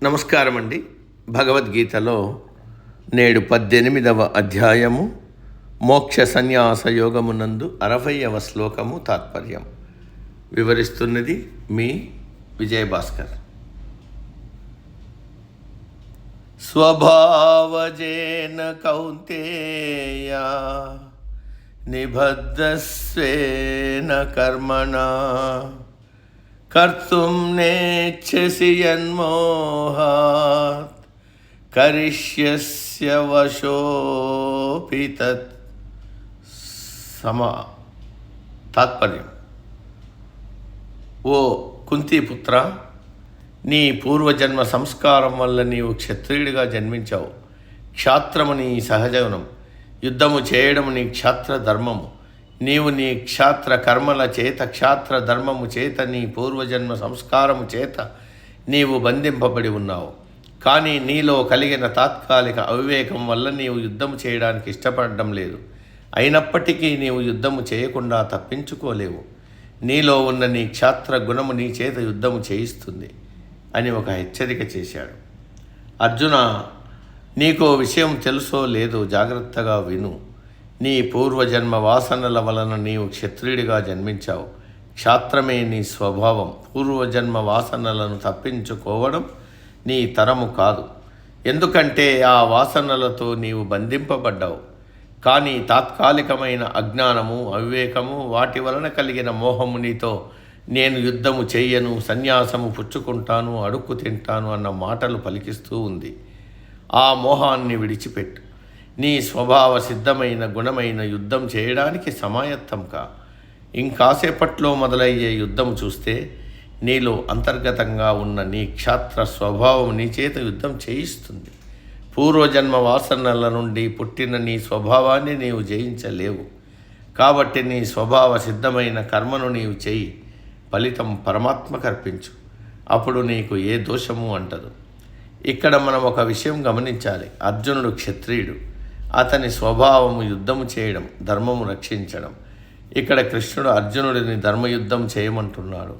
నమస్కారం అండి. భగవద్గీతలో నేడు 18వ అధ్యాయము మోక్ష సన్యాస యోగమునందు 60వ శ్లోకము తాత్పర్యం వివరిస్తున్నది మీ విజయభాస్కర్. స్వభావజేన కౌంతేయ నిబద్ధస్వేన కర్మణా కర్తుం నేచ్ఛసి యన్మోహాత్ కరిష్యస్య వశోపి తత్. తాత్పర్యం: ఓ కుంతీపుత్ర, నీ పూర్వజన్మ సంస్కారం వల్ల నీవు క్షత్రియుడిగా జన్మించావు. క్షాత్రము నీ సహజగుణం, యుద్ధము చేయడం నీ క్షాత్ర ధర్మము. నీవు నీ క్షాత్ర కర్మల చేత, క్షాత్ర ధర్మము చేత, నీ పూర్వజన్మ సంస్కారము చేత నీవు బంధింపబడి ఉన్నావు. కానీ నీలో కలిగిన తాత్కాలిక అవివేకం వల్ల నీవు యుద్ధము చేయడానికి ఇష్టపడడం లేదు. అయినప్పటికీ నీవు యుద్ధము చేయకుండా తప్పించుకోలేవు. నీలో ఉన్న నీ క్షాత్ర గుణము నీ చేత యుద్ధము చేయిస్తుంది అని ఒక హెచ్చరిక చేశాడు. అర్జున, నీకో విషయం తెలుసో లేదో జాగ్రత్తగా విను. నీ పూర్వజన్మ వాసనల వలన నీవు క్షత్రియుడిగా జన్మించావు. క్షాత్రమే నీ స్వభావం. పూర్వజన్మ వాసనలను తప్పించుకోవడం నీ తరము కాదు, ఎందుకంటే ఆ వాసనలతో నీవు బంధింపబడ్డావు. కానీ తాత్కాలికమైన అజ్ఞానము, అవివేకము, వాటి వలన కలిగిన మోహము నీతో నేను యుద్ధము చెయ్యను, సన్యాసము పుచ్చుకుంటాను, అడుక్కు తింటాను అన్న మాటలు పలికిస్తూ ఉంది. ఆ మోహాన్ని విడిచిపెట్టు. నీ స్వభావ సిద్ధమైన గుణమైన యుద్ధం చేయడానికి సమాయత్తం కా. ఇంకాసేపట్లో మొదలయ్యే యుద్ధం చూస్తే నీలో అంతర్గతంగా ఉన్న నీ క్షాత్ర స్వభావం నీ చేత యుద్ధం చేయిస్తుంది. పూర్వజన్మ వాసనల నుండి పుట్టిన నీ స్వభావాన్ని నీవు జయించలేవు. కాబట్టి నీ స్వభావ సిద్ధమైన కర్మను నీవు చేయి. ఫలితం పరమాత్మకు అర్పించు. అప్పుడు నీకు ఏ దోషము అంటదు. ఇక్కడ మనం ఒక విషయం గమనించాలి. అర్జునుడు క్షత్రియుడు. అతని స్వభావము యుద్ధము చేయడం, ధర్మము రక్షించడం. ఇక్కడ కృష్ణుడు అర్జునుడిని ధర్మయుద్ధం చేయమంటున్నాడు.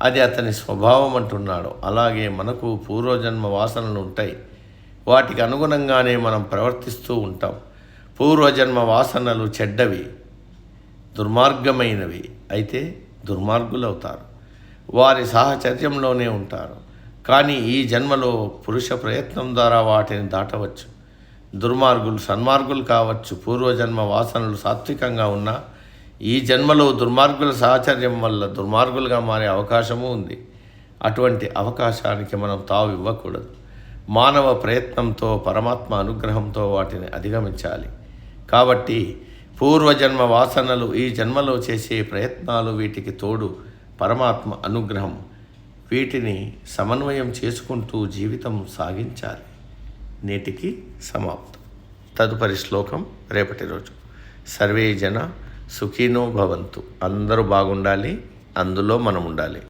అది అతని స్వభావం అంటున్నాడు. అలాగే మనకు పూర్వజన్మ వాసనలు ఉంటాయి. వాటికి అనుగుణంగానే మనం ప్రవర్తిస్తూ ఉంటాం. పూర్వజన్మ వాసనలు చెడ్డవి, దుర్మార్గమైనవి అయితే దుర్మార్గులవుతారు. వారి సాహచర్యంలోనే ఉంటారు. కానీ ఈ జన్మలో పురుష ప్రయత్నం ద్వారా వాటిని దాటవచ్చు. దుర్మార్గులు సన్మార్గులు కావచ్చు. పూర్వజన్మ వాసనలు సాత్వికంగా ఉన్నా ఈ జన్మలో దుర్మార్గుల సాహచర్యం వల్ల దుర్మార్గులుగా మారే అవకాశము ఉంది. అటువంటి అవకాశానికి మనం తావు ఇవ్వకూడదు. మానవ ప్రయత్నంతో, పరమాత్మ అనుగ్రహంతో వాటిని అధిగమించాలి. కాబట్టి పూర్వజన్మ వాసనలు, ఈ జన్మలో చేసే ప్రయత్నాలు, వీటికి తోడు పరమాత్మ అనుగ్రహం, వీటిని సమన్వయం చేసుకుంటూ జీవితం సాగించాలి. నేటికి సమాప్తం. తదుపరి శ్లోకం రేపటి రోజు. సర్వే జన సుఖినో భవంతు. అందరూ బాగుండాలి, అందులో మనం ఉండాలి.